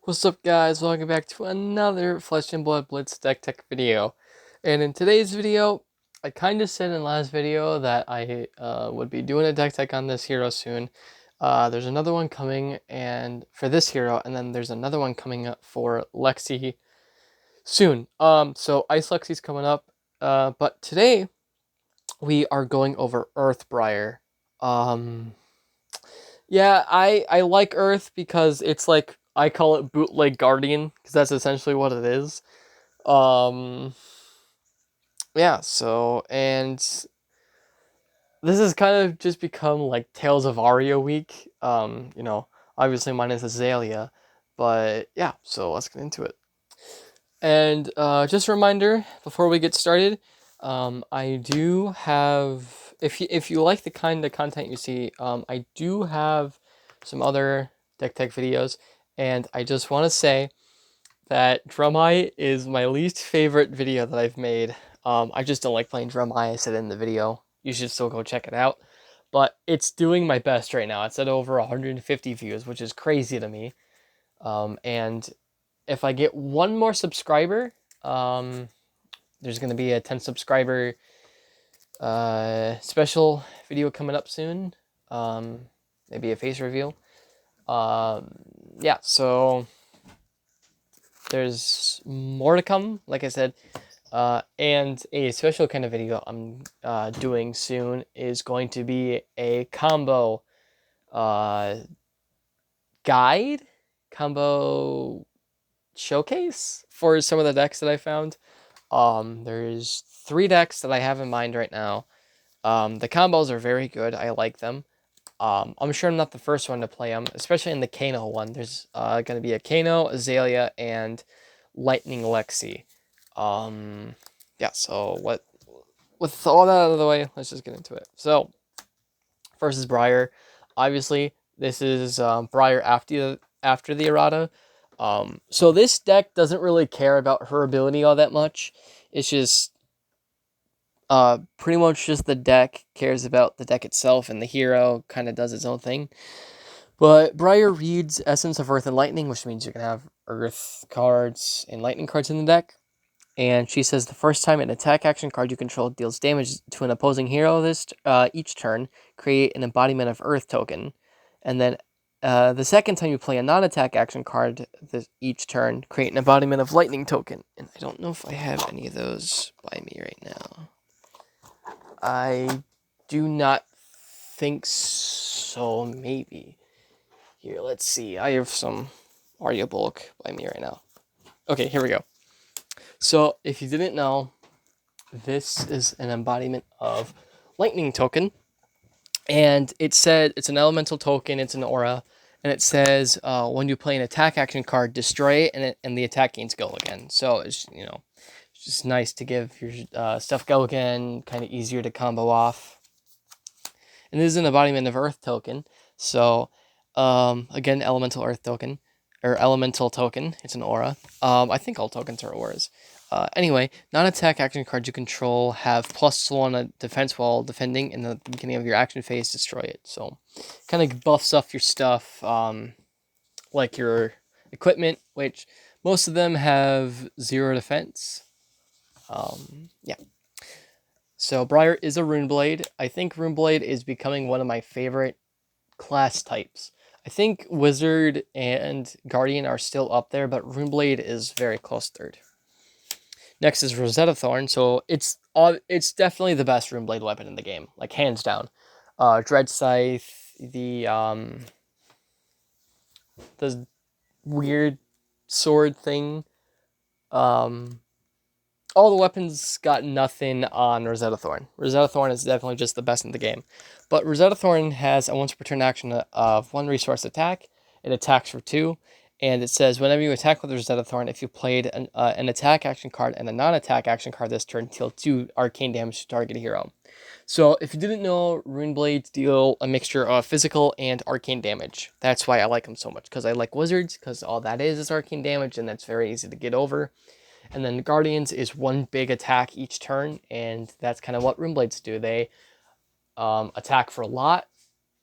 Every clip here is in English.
What's up, guys? Welcome back to another Flesh and Blood Blitz deck tech video. And in today's video, I kind of said in last video that I would be doing a deck tech on this hero soon. There's another one coming and for this hero, and then there's another one coming up for Lexi soon. So Ice Lexi's coming up. But today we are going over Earth Briar. Yeah, I like Earth because it's like I call it bootleg Guardian because that's essentially what it is. Um, yeah, so and this has kind of just become like Tales of Aria week. Obviously mine is Azalea, but yeah, so let's get into it. And just a reminder before we get started, I do have if you like the kind of content you see, I do have some other deck tech videos, and I just want to say that Drum Eye is my least favorite video that I've made. I just don't like playing Drum Eye. I said in the video. You should still go check it out. But it's doing my best right now. It's at over 150 views, which is crazy to me. And if I get one more subscriber, there's going to be a 10 subscriber special video coming up soon. Maybe a face reveal. Yeah, so there's more to come, like I said. And a special kind of video I'm doing soon is going to be a combo guide, combo showcase for some of the decks that I found. There's 3 decks that I have in mind right now. The combos are very good. I like them. I'm sure I'm not the first one to play them, especially in the Kano one. There's going to be a Kano, Azalea, and Lightning Lexi. Yeah, so with all that out of the way, let's just get into it. So, first is Briar. Obviously, this is Briar after the errata. So this deck doesn't really care about her ability all that much. It's just pretty much just the deck cares about the deck itself, and the hero kind of does its own thing. But Briar reads Essence of Earth and Lightning, which means you're going to have Earth cards and Lightning cards in the deck. And she says the first time an attack action card you control deals damage to an opposing hero each turn, create an embodiment of Earth token. And then the second time you play a non-attack action card each turn, create an embodiment of Lightning token. And I don't know if I have any of those by me right now. I do not think so, maybe. Here, let's see. I have some Arya Bulk by me right now. Okay, here we go. So, if you didn't know, this is an embodiment of Lightning token. And it said it's an elemental token, it's an aura. And it says when you play an attack action card, destroy it, and the attack gains go again. So, it's just nice to give your stuff go again, kind of easier to combo off. And this is an embodiment of Earth token. So, again, elemental Earth token. Or elemental token. It's an aura. I think all tokens are auras. Anyway, non-attack action cards you control have +1 defense while defending in the beginning of your action phase. Destroy it. So, kind of buffs up your stuff, like your equipment, which most of them have 0 defense. Yeah. So Briar is a Runeblade. I think Runeblade is becoming one of my favorite class types. I think Wizard and Guardian are still up there, but Runeblade is very close third. Next is Rosetta Thorn. So it's definitely the best Runeblade weapon in the game, like hands down. Dread Scythe, the weird sword thing. All the weapons got nothing on Rosetta Thorn. Rosetta Thorn is definitely just the best in the game. But Rosetta Thorn has a once per turn action of 1 resource attack. It attacks for 2. And it says, whenever you attack with Rosetta Thorn, if you played an attack action card and a non-attack action card this turn, deal 2 arcane damage to target hero. So if you didn't know, Runeblades deal a mixture of physical and arcane damage. That's why I like them so much, because I like Wizards, because all that is arcane damage, and that's very easy to get over. And then the Guardians is 1 big attack each turn, and that's kind of what Runeblades do. They attack for a lot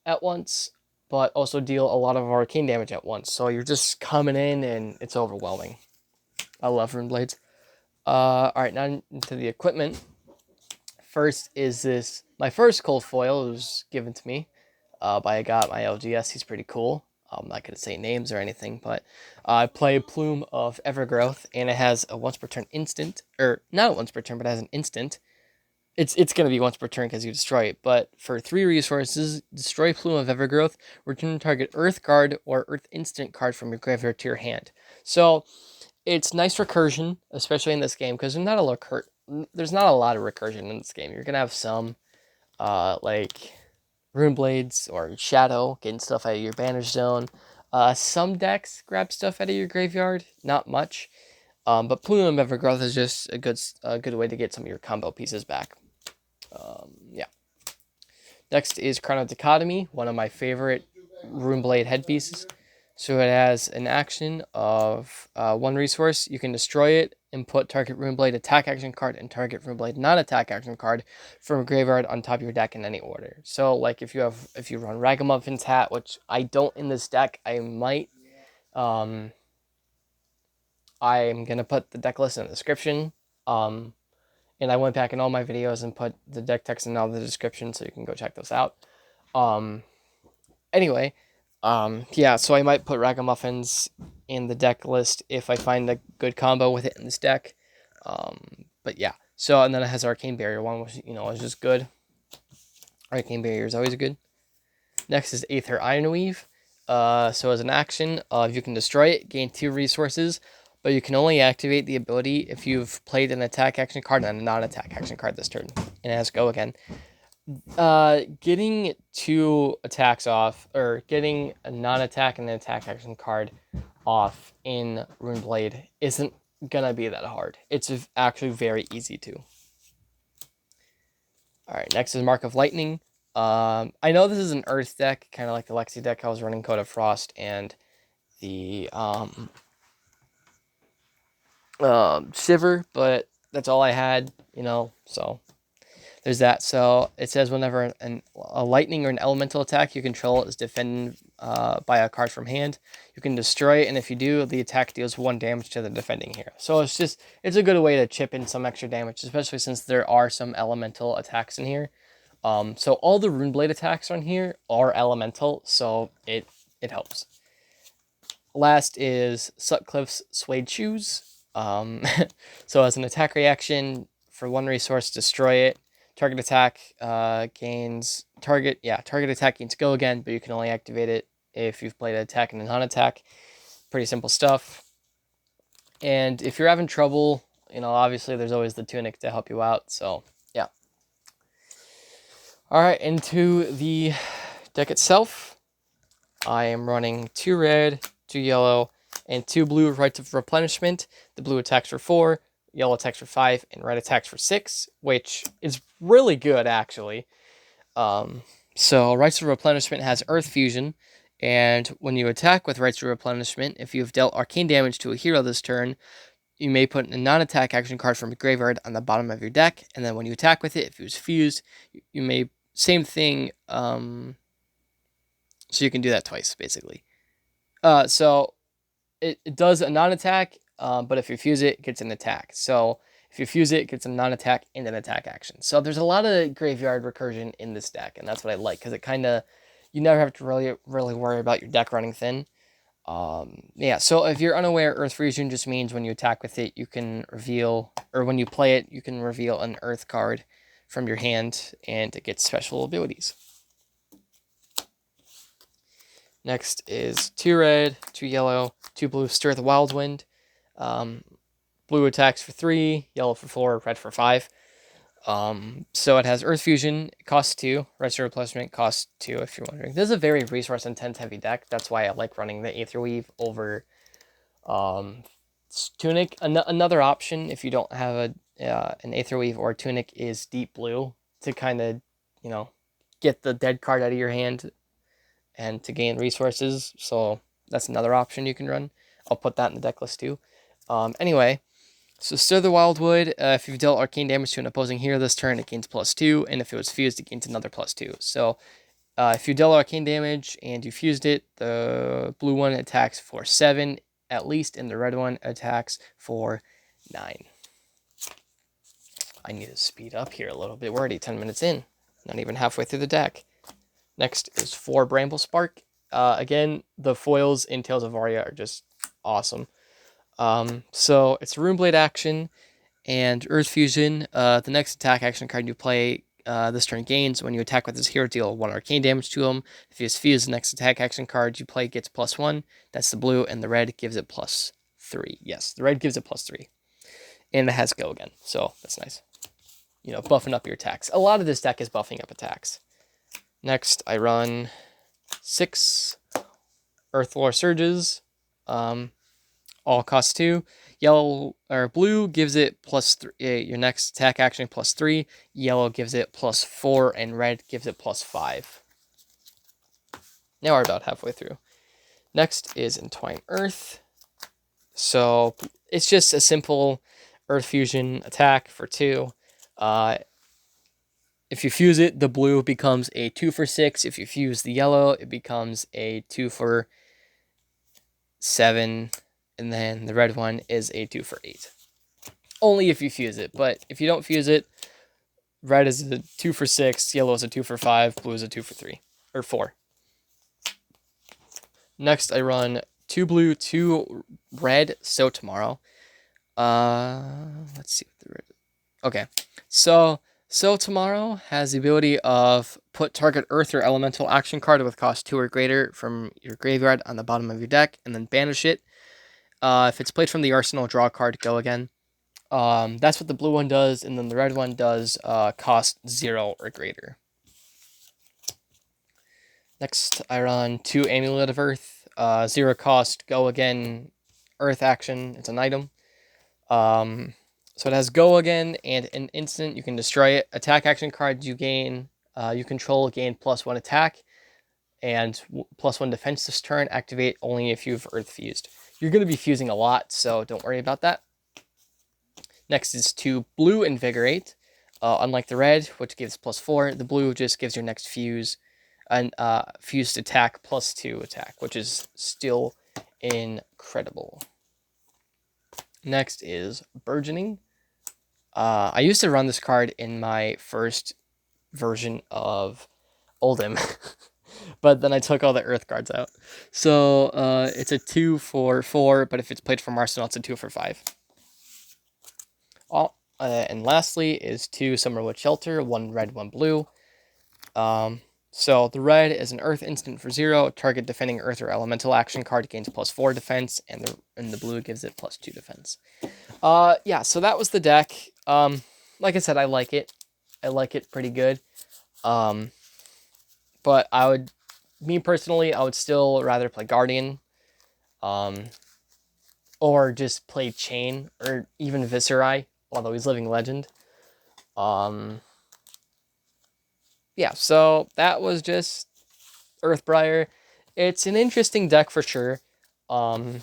at once, but also deal a lot of arcane damage at once. So you're just coming in and it's overwhelming. I love rune blades. Alright, now into the equipment. First is this, my first cold foil. It was given to me by a guy at my LGS. He's pretty cool. I'm not going to say names or anything, but I play Plume of Evergrowth, and it has a once per turn instant, or not once per turn, but it has an instant. It's going to be once per turn because you destroy it, but for 3 resources, destroy Plume of Evergrowth, return target Earth card or Earth instant card from your graveyard to your hand. So it's nice recursion, especially in this game, because there's not a lot of recursion in this game. You're going to have some, like Rune Blades or Shadow, getting stuff out of your Banish Zone. Some decks grab stuff out of your graveyard, not much. But Plume of Evergrowth is just a good way to get some of your combo pieces back. Yeah. Next is Chrono Dichotomy, one of my favorite Rune Blade headpieces. So it has an action of 1 resource. You can destroy it and put target Rune Blade attack action card and target Rune Blade non-attack action card from a graveyard on top of your deck in any order. So like if you run Ragamuffin's Hat, which I don't in this deck, I might. I'm gonna put the deck list in the description. And I went back in all my videos and put the deck text in all the description, so you can go check those out. Anyway, yeah, so I might put Ragamuffins in the deck list if I find a good combo with it in this deck. But yeah, so, and then it has Arcane Barrier one, which, is just good. Arcane Barrier is always good. Next is Aether Ironweave. So as an action, you can destroy it, gain 2 resources, but you can only activate the ability if you've played an attack action card and a non-attack action card this turn. And it has go again. Getting 2 attacks off, or getting a non-attack and an attack action card off in Rune Blade isn't gonna be that hard. It's actually very easy to. Alright, next is Mark of Lightning. I know this is an Earth deck, kind of like the Lexi deck I was running, Code of Frost, and the Shiver, but that's all I had, so there's that. So it says whenever a lightning or an elemental attack you control is defended by a card from hand, you can destroy it, and if you do, the attack deals 1 damage to the defending hero. So it's a good way to chip in some extra damage, especially since there are some elemental attacks in here. So all the Rune Blade attacks on here are elemental, so it helps. Last is Sutcliffe's Suede Shoes. So as an attack reaction, for 1 resource, destroy it. Target attack gains target attack gains go again, but you can only activate it if you've played an attack and a non-attack. Pretty simple stuff. And if you're having trouble, obviously there's always the Tunic to help you out. So yeah. All right, into the deck itself. I am running 2 red, 2 yellow, and 2 blue Rites of Replenishment. The blue attacks for 4, yellow attacks for 5, and red attacks for 6, which is really good, actually. So Rites of Replenishment has Earth Fusion, and when you attack with Rites of Replenishment, if you've dealt arcane damage to a hero this turn, you may put a non-attack action card from a graveyard on the bottom of your deck, and then when you attack with it, if it was fused, you may, same thing, so you can do that twice, basically. So it does a non-attack, but if you fuse it, it gets an attack. So if you fuse it, it gets a non-attack and an attack action. So there's a lot of graveyard recursion in this deck, and that's what I like, because it kind of, you never have to really worry about your deck running thin. Yeah, so if you're unaware, Earth Fusion just means when you attack with it, you can reveal, or when you play it, you can reveal an Earth card from your hand, and it gets special abilities. Next is 2 red, 2 yellow, 2 blue, Stir the Wild Wind. Blue attacks for 3, yellow for 4, red for 5. So it has Earth Fusion, it costs 2, Rites of Replenishment costs 2, if you're wondering. This is a very resource intense heavy deck. That's why I like running the Aetherweave over Tunic. Another option, if you don't have an Aetherweave or Tunic, is Deep Blue to kind of, get the dead card out of your hand and to gain resources. So that's another option you can run. I'll put that in the deck list too. Anyway, so Stir the Wildwood, if you've dealt arcane damage to an opposing hero this turn, it gains +2, and if it was fused, it gains another +2. So If you deal arcane damage and you fused it, the blue one attacks for 7 at least, and the red one attacks for 9. I need to speed up here a little bit. We're already 10 minutes in, not even halfway through the deck. Next is 4 Bramble Spark. Again, the foils in Tales of Aria are just awesome. So it's Runeblade action and Earth Fusion. The next attack action card you play this turn gains. When you attack with this hero, deal 1 arcane damage to him. If you fuse, the next attack action card you play gets +1. That's the blue, and the red gives it +3. Yes, the red gives it +3. And it has go again, so that's nice. You know, buffing up your attacks. A lot of this deck is buffing up attacks. Next, I run 6 Earthlore Surges. All cost 2. Yellow or blue gives it +3. Your next attack action +3. Yellow gives it +4, and red gives it +5. Now we're about halfway through. Next is Entwine Earth. So it's just a simple Earth Fusion attack for 2. If you fuse it, the blue becomes a 2 for 6. If you fuse the yellow, it becomes a 2 for 7. And then the red one is a 2 for 8. Only if you fuse it, but if you don't fuse it, red is a 2 for 6, yellow is a 2 for 5, blue is a 2 for 3, or 4. Next, I run 2 blue, 2 red, so tomorrow. Let's see what the red is. Okay, so tomorrow has the ability of put target earth or elemental action card with cost 2 or greater from your graveyard on the bottom of your deck, and then banish it. If it's played from the arsenal, draw a card, go again. That's what the blue one does, and then the red one does cost 0 or greater. Next, I run 2 Amulet of Earth, 0 cost, go again, earth action. It's an item. So it has go again, and an instant you can destroy it. Attack action cards you gain, you control gain +1 attack, and +1 defense this turn. Activate only if you've earth fused. You're going to be fusing a lot, so don't worry about that. Next is 2 blue Invigorate. Unlike the red, which gives +4, the blue just gives your next fuse and fused attack +2 attack, which is still incredible. Next is Burgeoning. I used to run this card in my first version of Oldhim, but then I took all the Earth cards out. So it's a 2 for 4, but if it's played from Arsenal, it's a 2 for 5. And lastly is 2 Summerwood Shelter, 1 red, 1 blue. So the red is an Earth instant for 0. Target defending Earth or Elemental action card gains +4 defense, and the blue gives it +2 defense. Yeah, so that was the deck. Like I said, I like it. I like it pretty good. But me personally, I would still rather play Guardian. Or just play Chain, or even Viserai, although he's Living Legend. Yeah, so that was just Earth Briar. It's an interesting deck for sure. I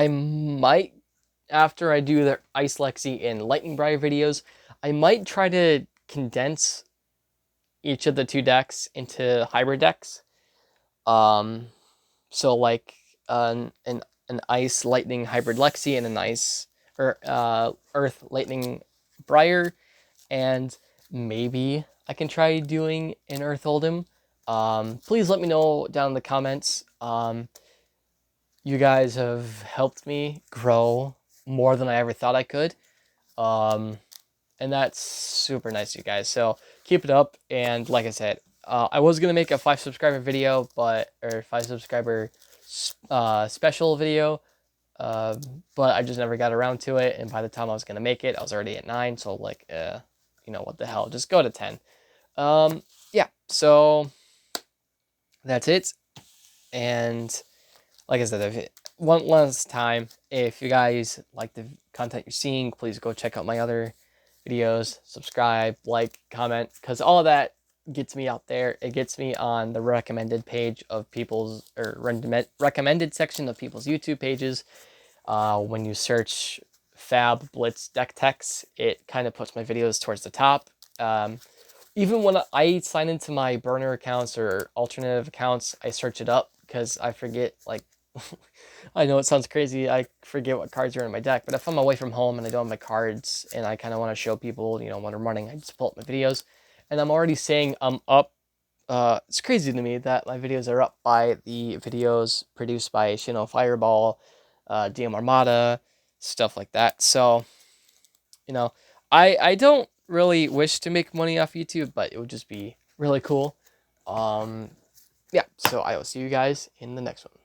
might, after I do the Ice Lexi and Lightning Briar videos, I might try to condense each of the 2 decks into hybrid decks. So like an Ice Lightning hybrid Lexi and an Ice or Earth Lightning Briar, and maybe I can try doing an Earth Oldhim. Please let me know down in the comments. You guys have helped me grow more than I ever thought I could. And that's super nice of you guys. So keep it up. And like I said, I was going to make a 5 subscriber video, or 5 subscriber special video. But I just never got around to it. And by the time I was going to make it, I was already at 9. So like, you know, what the hell, just go to 10. Yeah, so that's it. And like I said, one last time, if you guys like the content you're seeing, please go check out my other videos, subscribe, like, comment, because all of that gets me out there. It gets me on the recommended page of people's, or recommended section of people's YouTube pages. When you search FAB Blitz deck techs, it kind of puts my videos towards the top. even when I sign into my burner accounts or alternative accounts, I search it up because I forget, like, I know it sounds crazy. I forget what cards are in my deck, but if I'm away from home and I don't have my cards and I kind of want to show people, when I'm running, I just pull up my videos and I'm already saying I'm up. It's crazy to me that my videos are up by the videos produced by Fireball, DM Armada, stuff like that. So, you know, I don't really wish to make money off YouTube, but it would just be really cool. Yeah, so I will see you guys in the next one.